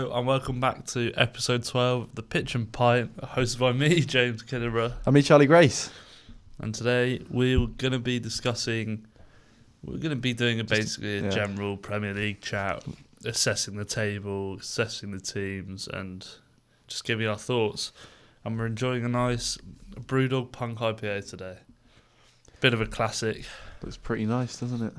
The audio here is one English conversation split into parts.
Hello and welcome back to episode 12 of The Pitch and Pint, hosted by me, James Kidderborough. And me, Charlie Grace. And today we're going to be doing basically a general Premier League chat, assessing the table, assessing the teams and just giving our thoughts. And we're enjoying a nice Brewdog Punk IPA today. Bit of a classic. Looks pretty nice, doesn't it?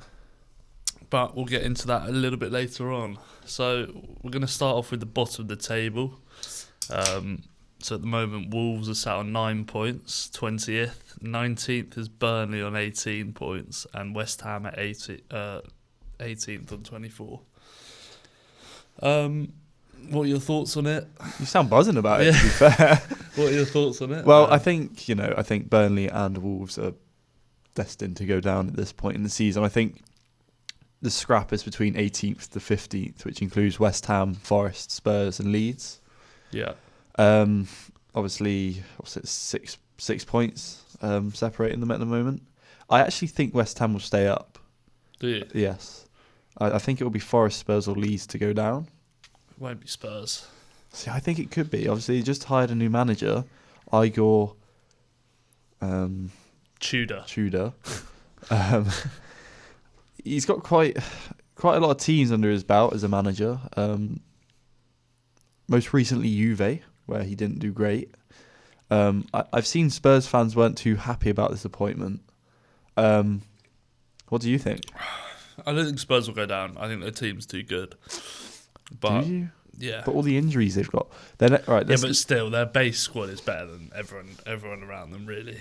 But we'll get into that a little bit later on. So we're going to start off with the bottom of the table. So at the moment, Wolves are sat on 9 points, 20th. 19th is Burnley on 18 points, and West Ham at 18th on 24. What are your thoughts on it? You sound buzzing about it, to be fair. What are your thoughts on it? Well, I think Burnley and Wolves are destined to go down at this point in the season. I think the scrap is between 18th to 15th, which includes West Ham, Forest, Spurs and Leeds. Yeah. Obviously, six points separating them at the moment. I actually think West Ham will stay up. Do you? Yes. I think it will be Forest, Spurs or Leeds to go down. It won't be Spurs. See, I think it could be. Obviously, he just hired a new manager, Igor Tudor. He's got quite a lot of teams under his belt as a manager. Most recently, Juve, where he didn't do great. I've seen Spurs fans weren't too happy about this appointment. What do you think? I don't think Spurs will go down. I think their team's too good. But, do you? Yeah. But all the injuries they've got. Right, yeah, but still, their base squad is better than everyone around them, really.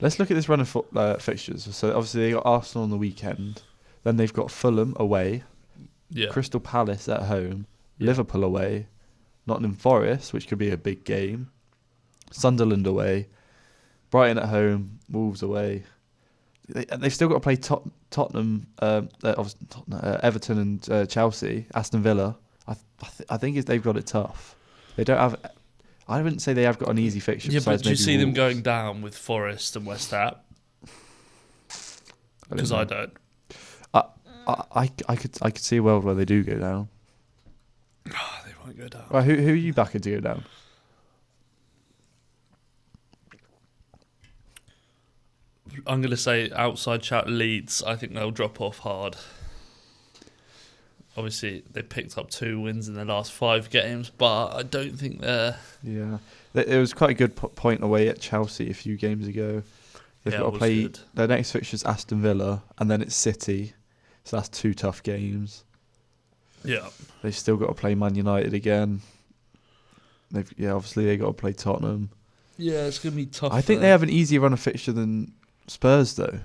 Let's look at this run of fixtures. So obviously they got Arsenal on the weekend. Then they've got Fulham away. Yeah. Crystal Palace at home. Yeah. Liverpool away. Nottingham Forest, which could be a big game. Sunderland away. Brighton at home. Wolves away. They've still got to play Tottenham, Everton and Chelsea. Aston Villa. I think they've got it tough. They don't have... I wouldn't say they have got an easy fixture. Yeah, but do you see Wolves. them going down with Forest and West Ham? Because I don't. I could see a world where they do go down. They won't go down. Right, who are you backing to go down? I'm going to say outside shout Leeds. I think they'll drop off hard. Obviously, they picked up 2 wins in the last 5 games, but I don't think they're... Yeah. It was quite a good point away at Chelsea a few games ago. They've got to play... Good. Their next fixture is Aston Villa, and then it's City. So that's 2 tough games. Yeah. They've still got to play Man United again. Obviously they got to play Tottenham. Yeah, it's going to be tough. I think they have an easier run of fixture than Spurs, though.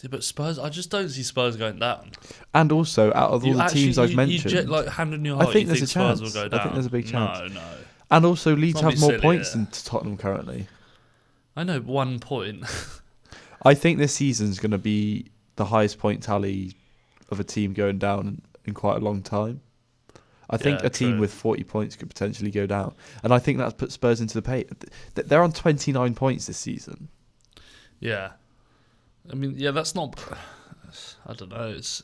Yeah, but Spurs, I just don't see Spurs going down. And also, out of all the teams I've mentioned, hand on your heart, I think you there's think a chance. Spurs will go down. I think there's a big chance. No. And also, Leeds have more silly, points than Tottenham currently. I know, 1 point. I think this season's going to be the highest point tally of a team going down in quite a long time. I think a team with 40 points could potentially go down. And I think that's put Spurs into the pay. They're on 29 points this season. Yeah. I mean, yeah, that's not... I don't know. It's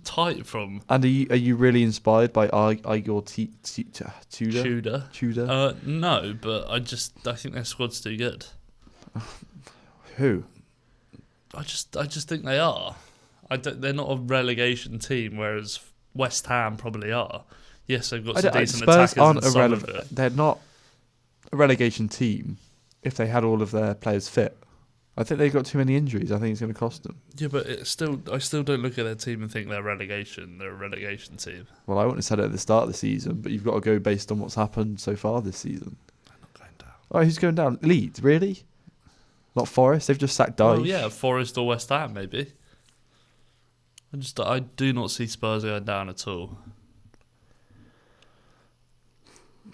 tight from... And are you really inspired by Igor Tudor? No, but I think their squad's too good. Who? I just think they are. They're not a relegation team, whereas West Ham probably are. Yes, they've got some decent Spurs attackers. aren't they're not a relegation team if they had all of their players fit. I think they've got too many injuries. I think it's going to cost them. Yeah, but I still don't look at their team and think they're relegation. They're a relegation team. Well, I wouldn't have said it at the start of the season, but you've got to go based on what's happened so far this season. They're not going down. Oh, who's going down? Leeds, really? Not Forest? They've just sacked Dyche. Oh, yeah, Forest or West Ham, maybe. I do not see Spurs going down at all.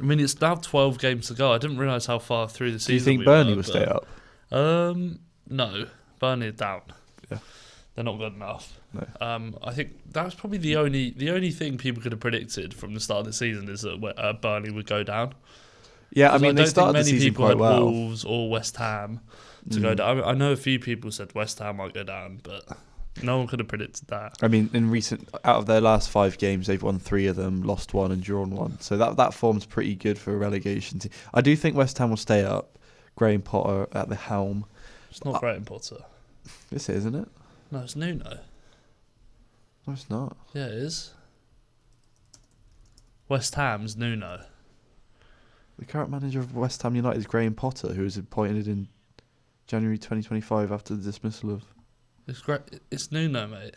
I mean, it's now 12 games to go. I didn't realise how far through the season. Do you think Burnley will stay up? No, Burnley are down. Yeah, they're not good enough. No. I think that was probably the only thing people could have predicted from the start of the season is that Burnley would go down. Yeah, I mean, they started the season quite well. Wolves or West Ham to go down. I know a few people said West Ham might go down, but No one could have predicted that. I mean, out of their last 5 games, they've won 3 of them, lost 1 and drawn 1. So that form's pretty good for a relegation team. I do think West Ham will stay up. Graham Potter at the helm. It's not Graham Potter. This isn't it? No, it's Nuno. No, it's not. Yeah, it is. West Ham's Nuno. The current manager of West Ham United is Graham Potter, who was appointed in January 2025 after the dismissal of... It's Nuno, mate.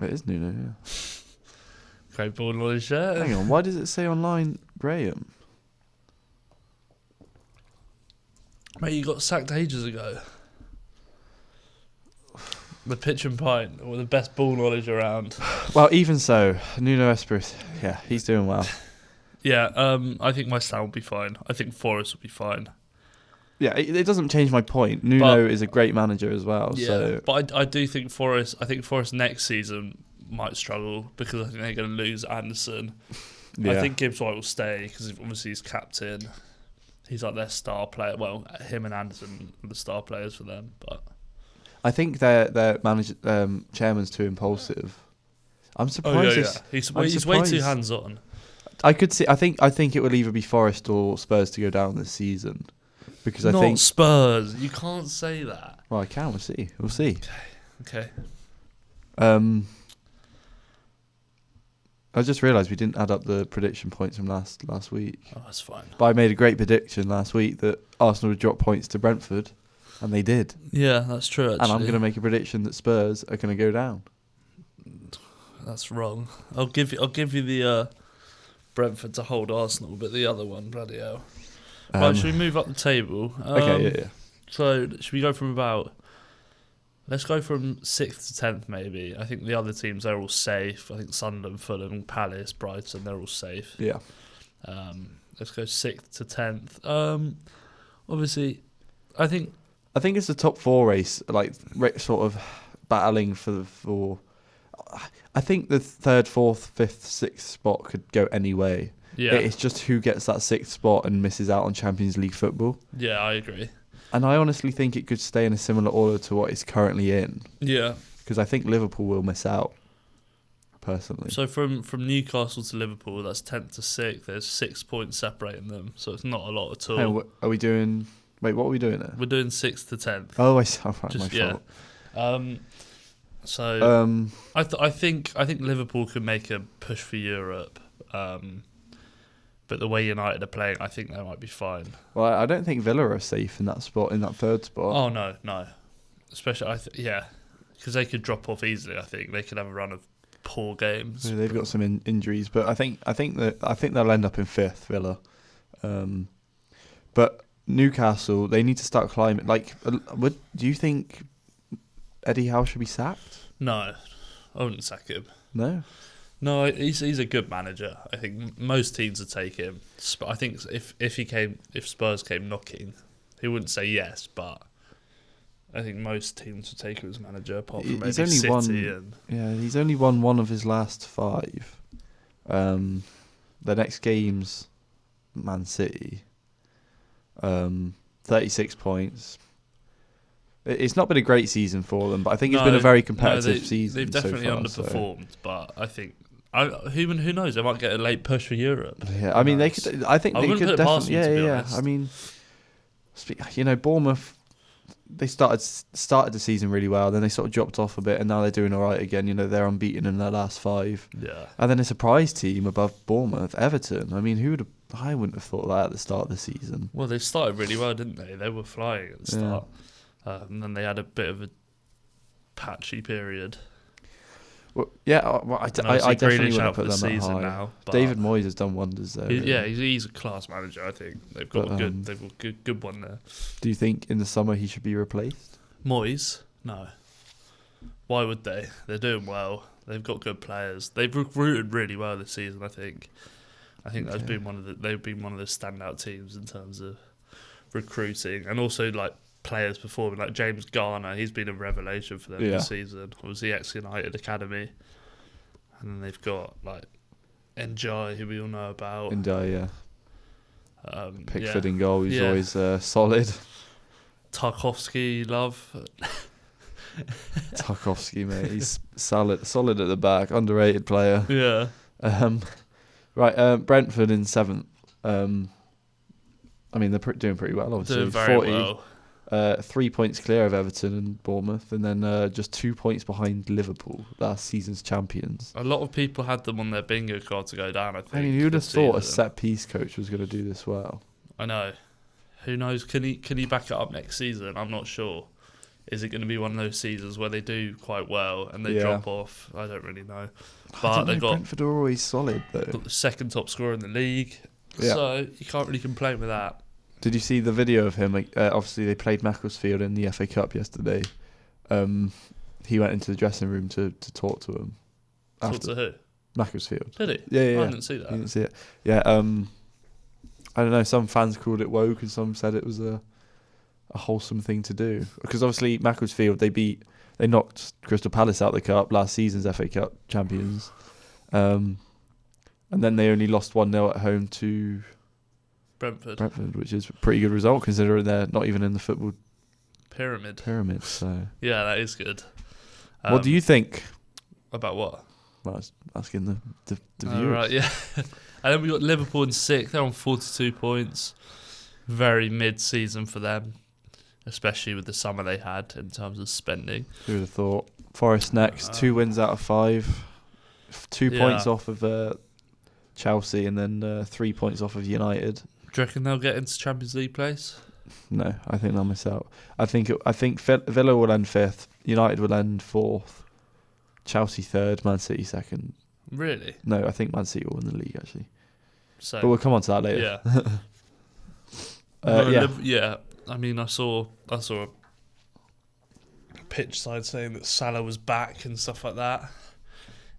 It is Nuno, yeah. Great ball on his shirt. Hang on, why does it say online Graham? Mate, you got sacked ages ago. The pitch and pint, or the best ball knowledge around. Well, even so, Nuno Espirito, yeah, he's doing well. Yeah, I think West Ham will be fine. I think Forest will be fine. Yeah, it doesn't change my point. Nuno is a great manager as well. Yeah, so. But I do think Forest. I think Forest next season might struggle because I think they're going to lose Anderson. Yeah. I think Gibbs White will stay because obviously he's captain. He's like their star player. Well, him and Anderson are the star players for them. But I think their manager chairman's too impulsive. I'm surprised. Oh, yeah. He's way too hands on. I could see. I think it will either be Forest or Spurs to go down this season, because I think Spurs. You can't say that. Well, I can. We'll see. We'll see. Okay. I just realised we didn't add up the prediction points from last week. Oh, that's fine. But I made a great prediction last week that Arsenal would drop points to Brentford, and they did. Yeah, that's true. Actually. And I'm going to make a prediction that Spurs are going to go down. That's wrong. I'll give you the Brentford to hold Arsenal, but the other one, bloody hell. Right, should we move up the table? Okay, yeah. So should we go from let's go from 6th to 10th maybe. I think the other teams, they're all safe. I think Sunderland, Fulham, Palace, Brighton, they're all safe. Yeah. Let's go 6th to 10th. Obviously, I think it's the top 4 race, like sort of battling for. I think the 3rd, 4th, 5th, 6th spot could go any way. Yeah. It's just who gets that 6th spot and misses out on Champions League football. Yeah, I agree. And I honestly think it could stay in a similar order to what it's currently in. Yeah. Because I think Liverpool will miss out, personally. So from Newcastle to Liverpool, that's 10th to 6th. There's 6 points separating them, so it's not a lot at all. Hey, are we doing... Wait, what are we doing there? We're doing 6th to 10th. Oh, I see. Oh, right, my fault. So I think Liverpool could make a push for Europe, but the way United are playing, I think they might be fine. Well, I don't think Villa are safe in that spot, in that 3rd spot. Oh no, especially because they could drop off easily. I think they could have a run of poor games. Yeah, they've got some injuries, but I think they'll end up in 5th, Villa. But Newcastle, they need to start climbing. Like, do you think Eddie Howe should be sacked? No, I wouldn't sack him. No, he's a good manager. I think most teams would take him. I think if Spurs came knocking, he wouldn't say yes, but I think most teams would take him as manager, apart from maybe City. He's only won 1 of his last 5. The next game's Man City. 36 points. It's not been a great season for them, but I think it's been a very competitive season. They've definitely underperformed, but I think who knows? They might get a late push for Europe. Yeah, I mean they could. I think they could definitely. Yeah. I mean, Bournemouth. They started the season really well, then they sort of dropped off a bit, and now they're doing all right again. They're unbeaten in their last 5. Yeah. And then a surprise team above Bournemouth, Everton. I mean, I wouldn't have thought that at the start of the season. Well, they started really well, didn't they? They were flying at the start. And then they had a bit of a patchy period. Well, yeah, I definitely wouldn't put them that high. Now, David Moyes has done wonders there. He's a class manager. I think they've got a good one there. Do you think in the summer he should be replaced? Moyes? No. Why would they? They're doing well. They've got good players. They've recruited really well this season. I think that's been they've been one of the standout teams in terms of recruiting, and also like players performing, like James Garner. He's been a revelation for them this season. Obviously ex-United Academy, and then they've got like Enjoy, who we all know about. Enjoy, Pickford in goal. He's always solid. Tarkovsky, love. Tarkowski, mate, he's solid at the back, underrated player. Yeah. Right, Brentford in 7th. I mean, they're doing pretty well, obviously. Doing very well. 3 points clear of Everton and Bournemouth, and then just 2 points behind Liverpool, last season's champions. A lot of people had them on their bingo card to go down, I think. I mean, who'd have this thought a season. set-piece coach was going to do this well? I know. Who knows? Can he back it up next season? I'm not sure. Is it going to be one of those seasons where they do quite well and they drop off? I don't really know. But they've got Brentford are always solid, though. got the second top scorer in the league, so you can't really complain with that. Did you see the video of him? Obviously, they played Macclesfield in the FA Cup yesterday. He went into the dressing room to talk to him. Talk to who? Macclesfield. Did he? Yeah. I didn't see that. You didn't see it? Yeah. I don't know. Some fans called it woke, and some said it was a wholesome thing to do. Because obviously, Macclesfield they knocked Crystal Palace out of the cup, last season's FA Cup champions, and then they only lost 1-0 at home to Brentford, which is a pretty good result considering they're not even in the football pyramid. So Yeah, that is good. what do you think about what? Well, I was asking the viewers. Oh, right, yeah. And then we got Liverpool in 6th. They're on 42 points. Very mid-season for them, especially with the summer they had in terms of spending. Who would have thought? Forest next, 2 wins out of 5, 2 points off of Chelsea, and then 3 points off of United. Do you reckon they'll get into Champions League place? No, I think they'll miss out. I think Villa will end 5th, United will end 4th, Chelsea 3rd, Man City 2nd. Really? No, I think Man City will win the league actually. So, but we'll come on to that later. Yeah. Yeah. I mean, I saw a pitch side saying that Salah was back and stuff like that.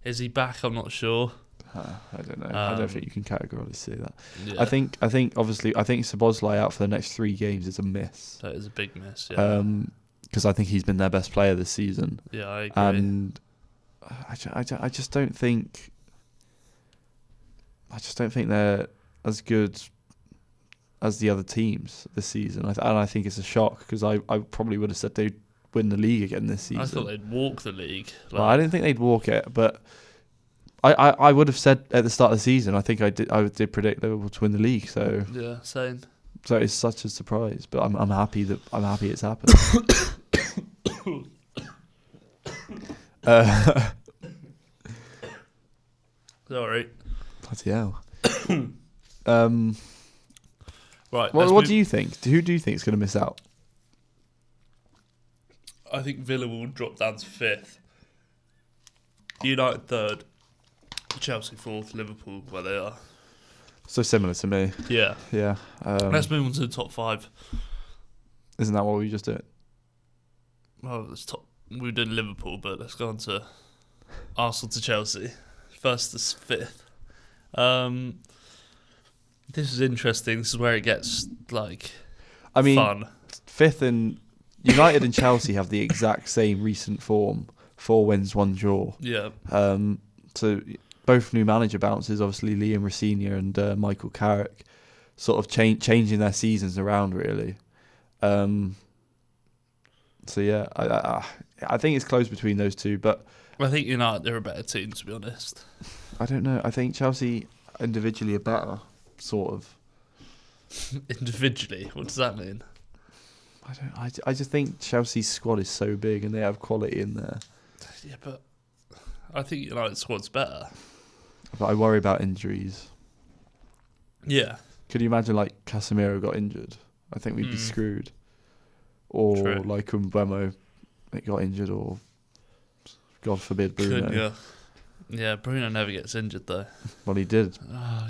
Is he back? I'm not sure. I don't know. I don't think you can categorically say that. Yeah. I think obviously Szoboszlai out for the next 3 games is a miss. That is a big miss. Yeah. Because I think he's been their best player this season. Yeah, I agree. And I just don't think they're as good as the other teams this season. And I think it's a shock because I probably would have said they'd win the league again this season. I thought they'd walk the league. Well, I didn't think they'd walk it, but I would have said at the start of the season I think I did predict Liverpool to win the league. So yeah, same. So it's such a surprise, but I'm happy it's happened. Sorry. Bloody hell. Right. What do you think? Who do you think is going to miss out? I think Villa will drop down to 5th. United 3rd. Chelsea 4th. Liverpool where they are. So similar to me. Yeah. Yeah. Let's move on to the top 5. Isn't that what we just did? Well, we did Liverpool, but let's go on to Arsenal to Chelsea. 1st to 5th. This is interesting. This is where it gets fun. 5th and United and Chelsea have the exact same recent form: 4 wins, 1 draw. Yeah. So both new manager bounces, obviously Liam Rossini and Michael Carrick, sort of changing their seasons around really. So yeah, I think it's close between those two, but I think United are a better team, to be honest. I don't know. I think Chelsea individually are better, sort of. Individually, what does that mean? I just think Chelsea's squad is so big and they have quality in there. Yeah, but I think United's squad's better. But I worry about injuries. Yeah. Could you imagine Casemiro got injured? I think we'd be screwed. Or True. Mbeumo got injured, or God forbid Bruno. Yeah, Bruno never gets injured though. Well, he did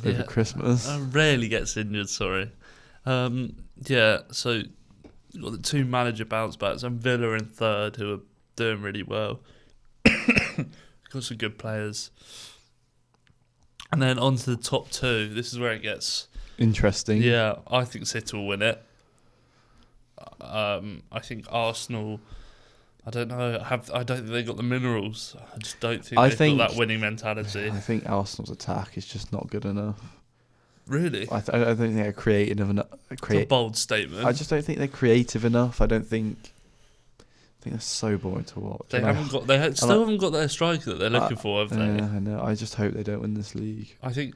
over Christmas. Rarely gets injured, sorry. Yeah, so you've got the 2 manager bounce backs and Villa in 3rd who are doing really well. Got some good players. And then on to the top 2. This is where it gets interesting. Yeah, I think City will win it. I think Arsenal, I don't know. I don't think they got the minerals. I just don't think they've got that winning mentality. I think Arsenal's attack is just not good enough. Really? I don't think they're creative enough. It's a bold statement. I just don't think they're creative enough. I think think that's so boring to watch. They And haven't got. They still haven't got their striker that they're looking for, have they? I know. I just hope they don't win this league. I think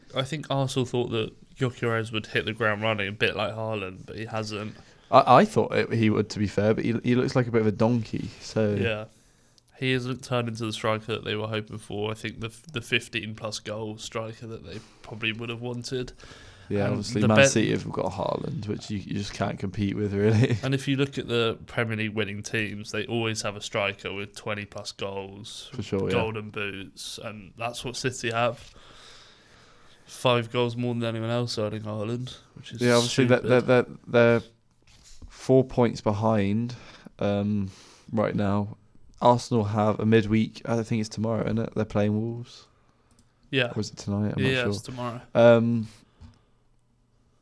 Arsenal thought that Gyökeres would hit the ground running a bit like Haaland, but he hasn't. I thought he would, to be fair, but he looks like a bit of a donkey. So Yeah, he hasn't turned into the striker that they were hoping for. I think the 15+ goal striker that they probably would have wanted. yeah, And obviously the Man City have got Haaland, which you just can't compete with, really. And if you look at the Premier League winning teams, they always have a striker with 20+ goals, For sure, yeah. golden boots, and that's what City have. 5 goals more than anyone else, Erling Haaland, which is Yeah, obviously they're 4 points behind right now. Arsenal have a midweek. I think it's tomorrow, isn't it? They're playing Wolves. Yeah. Or is it tonight? I'm Yeah, not sure. it's tomorrow.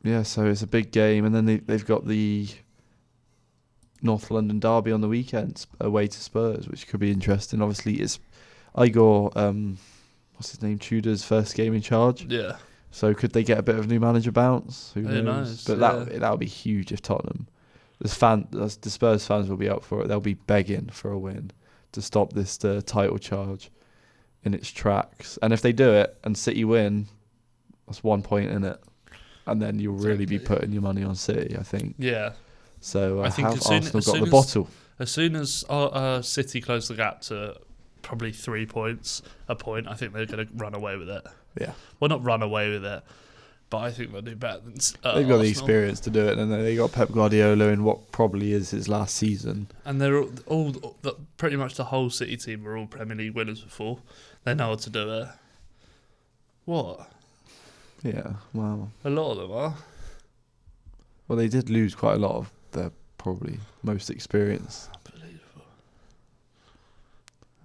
Yeah, so it's a big game, and then they've got the North London derby on the weekend away to Spurs, which could be interesting. Obviously, it's Igor, what's his name, Tudor's first game in charge. Yeah. So could they get a bit of new manager bounce? Who Who knows? knows, But yeah. that would be huge if Tottenham. The Spurs fans will be up for it. They'll be begging for a win to stop this title charge in its tracks. And if they do it and City win, that's 1 point in it. And then you'll really be Exactly. putting your money on City, I think. Yeah. So I think have as soon- Arsenal as got soon the as- bottle? As soon as City close the gap to probably 3 points, a point, I think they're going to run away with it. Yeah. Well, not run away with it, but I think they'll do better than They've got Arsenal. the experience to do it, and then they got Pep Guardiola in what probably is his last season. And they're all pretty much the whole City team were all Premier League winners before. They know how to do it. What? Yeah, wow. A lot of them are. Well, they did lose quite a lot of their probably most experience. Unbelievable.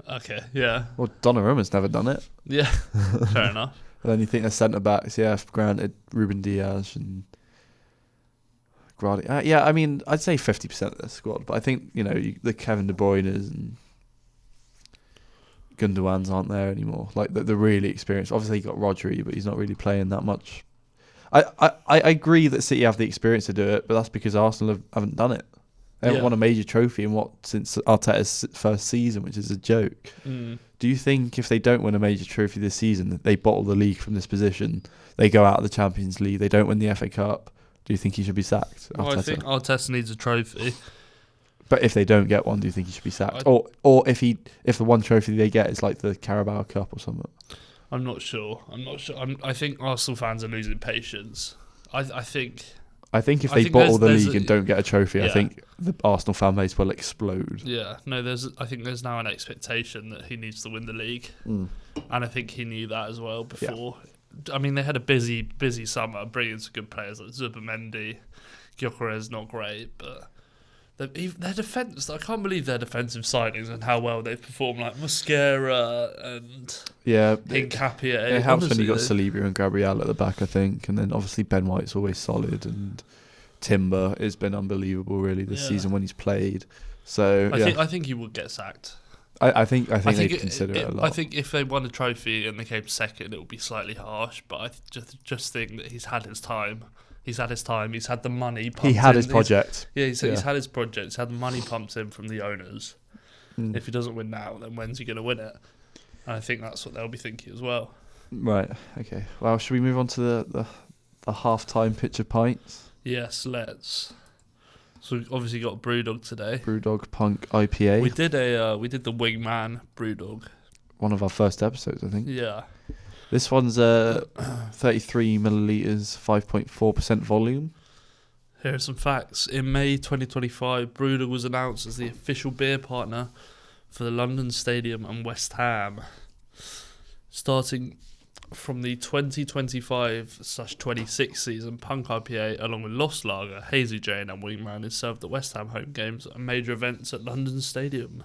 Okay, yeah. Well, Donnarumma's never done it. Yeah, fair enough. And then you think the centre backs, yeah, granted, Ruben Diaz and Grady. Yeah, I mean, I'd say 50% of the squad, but I think, the Kevin De Bruyne's and Gundogan's aren't there anymore. Like, the really experienced. Obviously, you got Rodri, but he's not really playing that much. I agree that City have the experience to do it, but that's because Arsenal haven't done it. They haven't won a major trophy since Arteta's first season, which is a joke. Mm. Do you think if they don't win a major trophy this season, that they bottle the league from this position, they go out of the Champions League, they don't win the FA Cup, do you think he should be sacked? Well, I Arteta? think Arteta needs a trophy. But if they don't get one, do you think he should be sacked? Or if the one trophy they get is like the Carabao Cup or something? I'm not sure. I think Arsenal fans are losing patience. I think if I they think bottle the there's league a- and don't get a trophy, I Yeah. think the Arsenal fan base will explode. Yeah, no. I think there's now an expectation that he needs to win the league, Mm. and I think he knew that as well before. I mean, they had a busy summer, bringing some good players like Zubimendi, Gyökeres, not great, but their defense. I can't believe their defensive signings and how well they've performed. Like Mosquera and Yeah, Hincapié. it helps when you got Honestly, Saliba and Gabriel at the back, I think, and then obviously Ben White's always solid, and Timber has been unbelievable really this Yeah. season when he's played. So I think he would get sacked. I think they'd consider it a lot. I think if they won a trophy and they came second, it would be slightly harsh. But I just think that he's had his time. He's had the money. He had his project. He's had his project. He's had the money pumped in from the owners. Mm. If he doesn't win now, then when's he going to win it? And I think that's what they'll be thinking as well. Right. Okay. Well, should we move on to the half-time pitch of pints? Yes, let's. So we've obviously got Brewdog today. Brewdog Punk IPA. We did the Wingman Brewdog. One of our first episodes, I think. Yeah. This one's 33 millilitres, 5.4% volume. Here are some facts. In May 2025, Brewdog was announced as the official beer partner for the London Stadium and West Ham. Starting from the 2025/26 season, Punk IPA, along with Lost Lager, Hazy Jane and Wingman, is served at West Ham home games and major events at London Stadium.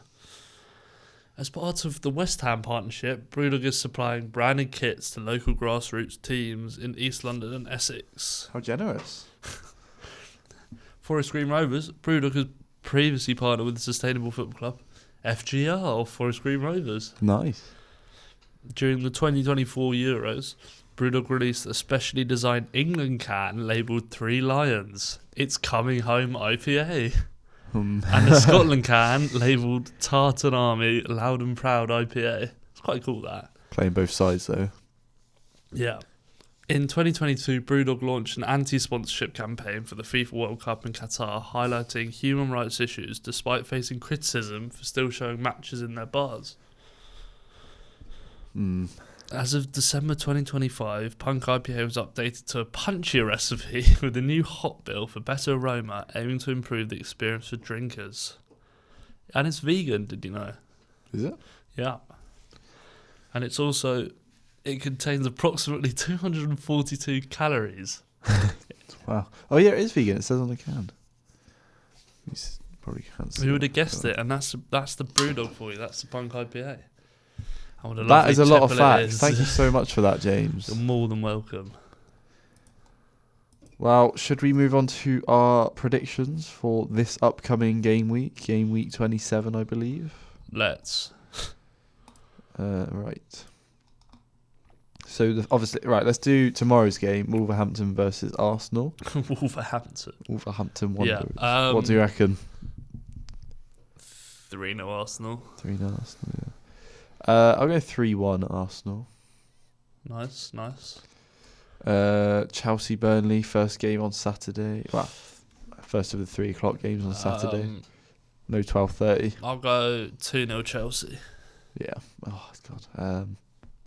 As part of the West Ham partnership, Brewdog is supplying branded kits to local grassroots teams in East London and Essex. How generous. Forest Green Rovers, Brewdog has previously partnered with the Sustainable Football Club, FGR, Forest Green Rovers. Nice. During the 2024 Euros, Brewdog released a specially designed England can labelled 3 Lions. It's Coming Home IPA. And the Scotland can, labelled Tartan Army Loud and Proud IPA. It's quite cool, that. Playing both sides, though. Yeah. In 2022, Brewdog launched an anti-sponsorship campaign for the FIFA World Cup in Qatar, highlighting human rights issues despite facing criticism for still showing matches in their bars. As of December 2025, Punk IPA was updated to a punchier recipe with a new hop bill for better aroma, aiming to improve the experience for drinkers. And it's vegan, did you know? Is it? Yeah. And it's also, it contains approximately 242 calories. Wow. Oh yeah, it is vegan. It says on the can. You probably can't see. Who would have guessed it? And that's the Brewdog for you. That's the Punk IPA. That is a lot of facts. Thank you so much for that, James. You're more than welcome. Well, should we move on to our predictions for this upcoming game week 27, I believe? Let's. Right. So, obviously, right, let's do tomorrow's game, Wolverhampton versus Arsenal. Wolverhampton Wanderers. Yeah, what do you reckon? 3-0 Arsenal. 3-0 Arsenal, yeah. I'll go 3-1 Arsenal. Nice. Chelsea Burnley, first game on Saturday. Well, first of the 3 o'clock games on Saturday. No 12:30. I'll go 2-0 Chelsea. Yeah. Oh God.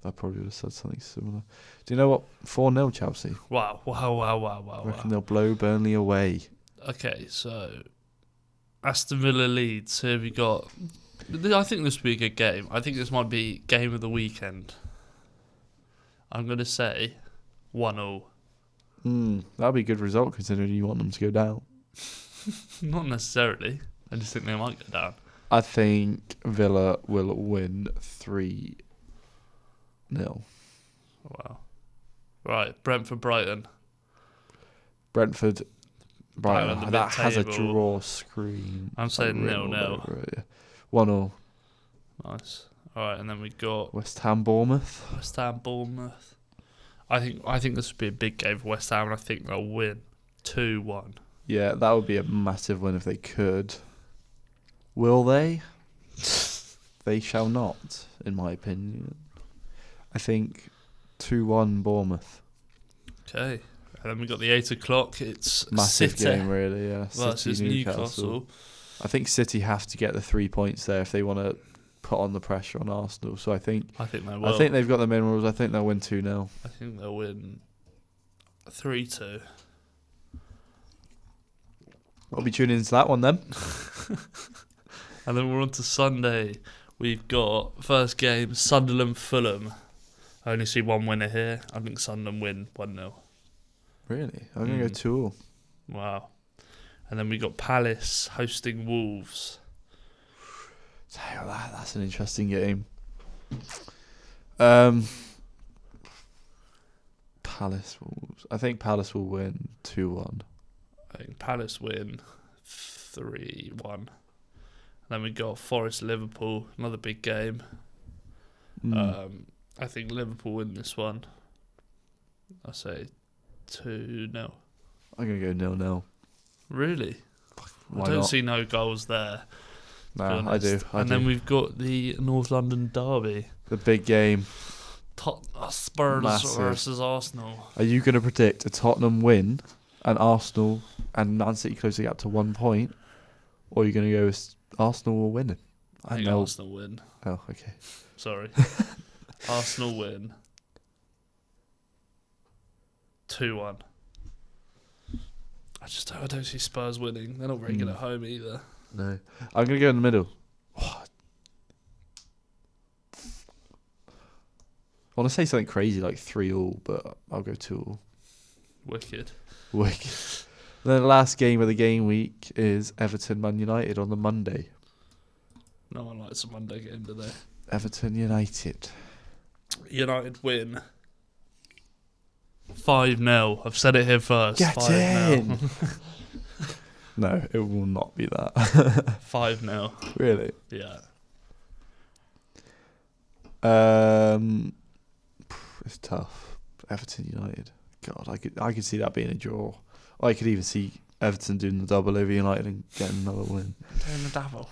I probably would have said something similar. Do you know what? 4-0 Chelsea. Wow. I reckon they'll blow Burnley away. Okay, so Aston Villa Leeds. Who have you got? I think this will be a good game. I think this might be game of the weekend. I'm going to say 1-0. That'll be a good result considering you want them to go down. Not necessarily. I just think they might go down. I think Villa will win 3-0. Wow. Right, Brentford Brighton. Brighton, the that has a mid-table. draw screen. I'm saying 0-0. 1-0. Nice. All right, and then we got West Ham Bournemouth. I think this would be a big game for West Ham, and I think they'll win 2-1. Yeah, that would be a massive win if they could. Will they? They shall not, in my opinion. I think 2-1 Bournemouth. Okay. And then we got the 8 o'clock. It's Massive City game, really, yeah. versus City, Newcastle. I think City have to get the 3 points there if they want to put on the pressure on Arsenal. So I think they will. I think they've got the minerals. I think they'll win 2-0. I think they'll win 3-2. I'll be tuning into that one then. And then we're on to Sunday. We've got first game, Sunderland-Fulham. I only see one winner here. I think Sunderland win 1-0. Really? I'm going to go 2-2. Wow. And then we got Palace hosting Wolves. That's an interesting game. Palace Wolves. I think Palace will win 2-1. I think Palace win 3-1. And then we got Forest Liverpool, another big game. I think Liverpool win this one. I say 2-0. I'm going to go 0-0. Really? Why I don't not? see no goals there. No, I do. Then we've got the North London derby. The big game. Spurs Massive. versus Arsenal. Are you going to predict a Tottenham win and Arsenal and Man City close the gap to 1 point? Or are you going to go with Arsenal will win? I think Arsenal win. Oh, okay. Sorry. Arsenal win 2-1. I don't see Spurs winning. They're not very good at home either. No. I'm going to go in the middle. I want to say something crazy like 3-3, but I'll go 2-2. Wicked. Then the last game of the game week is Everton Man United on the Monday. No one likes a Monday game, do they? Everton United. United win 5-0. I've said it here first. Get 5-0. in! No, it will not be that. 5-0. Really? Yeah. It's tough. Everton United. God, I could see that being a draw. Or I could even see Everton doing the double over United and getting another win. Doing the double.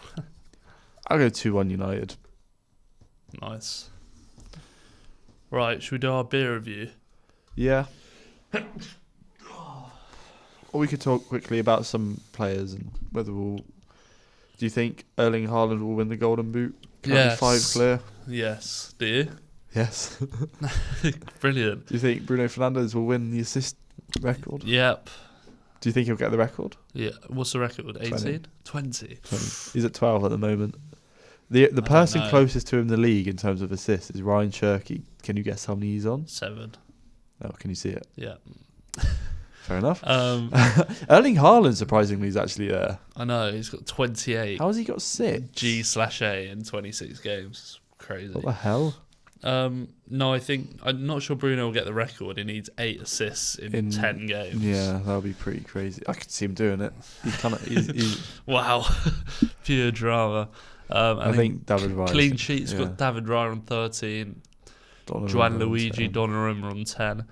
I'll go 2-1 United. Nice. Right, should we do our beer review? Yeah. Or we could talk quickly about some players and whether we'll... Do you think Erling Haaland will win the Golden Boot? Currently Yes. 5 clear. Yes. Do you? Yes. Brilliant. Do you think Bruno Fernandes will win the assist record? Yep. Do you think he'll get the record? Yeah. What's the record? 18? 20. He's at 12 at the moment. The person know. closest to him in the league in terms of assists is Ryan Cherky. Can you guess how many he's on? 7. Oh, can you see it? Yeah. Fair enough. Erling Haaland, surprisingly, is actually there. I know, he's got 28 How has he got 6? G/A in 26 games. It's crazy. What the hell? No, I'm not sure Bruno will get the record. He needs 8 assists in 10 games. Yeah, that would be pretty crazy. I could see him doing it. He's Wow. Pure drama. I think David Raya. Clean sheets got David Raya on 13. Juan Luigi Donnarumma on 10.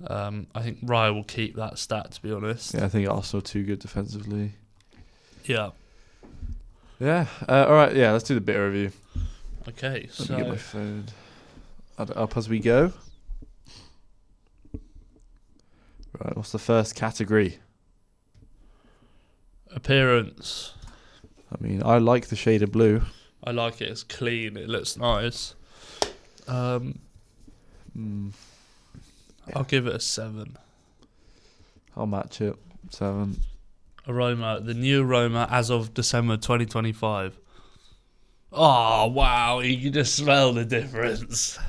I think Raya will keep that stat, to be honest. Yeah, I think Arsenal are too good defensively. Yeah. Yeah. All right. Yeah. Let's do the bit review. Okay. Let me get my phone. Up as we go. Right. What's the first category? Appearance. I mean, I like the shade of blue. I like it. It's clean. It looks nice. I'll give it a 7. I'll match it. 7. Aroma. The new aroma as of December 2025. Oh, wow. You can just smell the difference.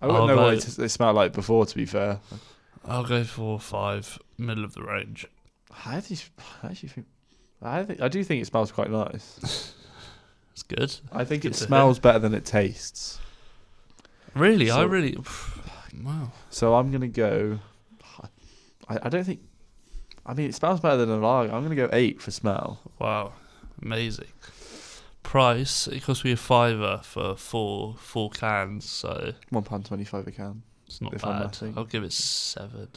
I wouldn't know what it smelled like before, to be fair. I'll go for 5. Middle of the range. I do think it smells quite nice. It's good. I think Good it to smells better than it tastes. Really? So- Wow. So I'm going to go... I don't think... I mean, it smells better than a lager. I'm going to go 8 for smell. Wow. Amazing. Price, it cost me a £5 for 4 cans, so £1.25 a can. it's not If I'm bad. nothing. I'll give it 7.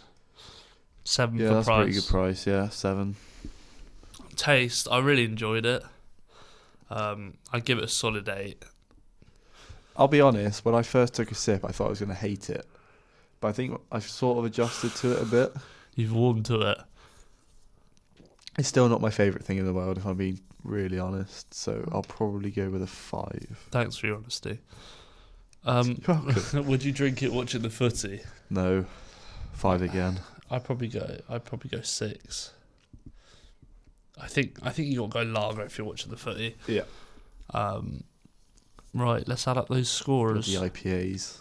7 Yeah, for that's price. a pretty good price. Yeah, 7. Taste, I really enjoyed it. I give it a solid 8. I'll be honest, when I first took a sip, I thought I was going to hate it. But I think I've sort of adjusted to it a bit. You've warmed to it. It's still not my favourite thing in the world, if I'm being really honest. So I'll probably go with a 5. Thanks for your honesty. You're welcome. Would you drink it watching the footy? No. 5 again. I'd probably go 6. I think you got to go lager if you're watching the footy. Yeah. Right, let's add up those scorers. The IPAs.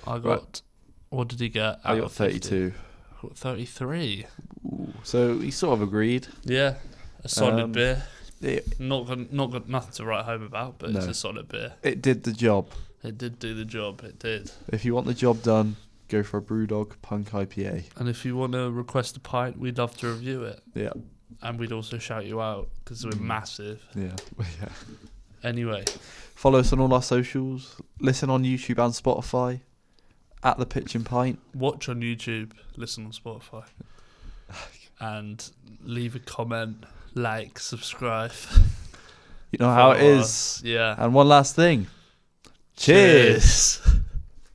I got. Right. What did he get? I out got of 50? 32. I got 33. Ooh. So he sort of agreed. Yeah, a solid beer. It, Not got nothing to write home about, but it's No. a solid beer. it did the job. It did do the job. It did. If you want the job done, go for a Brewdog Punk IPA. And if you want to request a pint, we'd love to review it. Yeah. And we'd also shout you out because we're massive. Yeah. Yeah. Anyway, Follow us on all our socials. Listen on YouTube and Spotify. At the Pitch and Pint. watch on YouTube, listen on Spotify, and leave a comment, like, subscribe. You know how it Follow is. us. Yeah. And one last thing. Cheers. Cheers.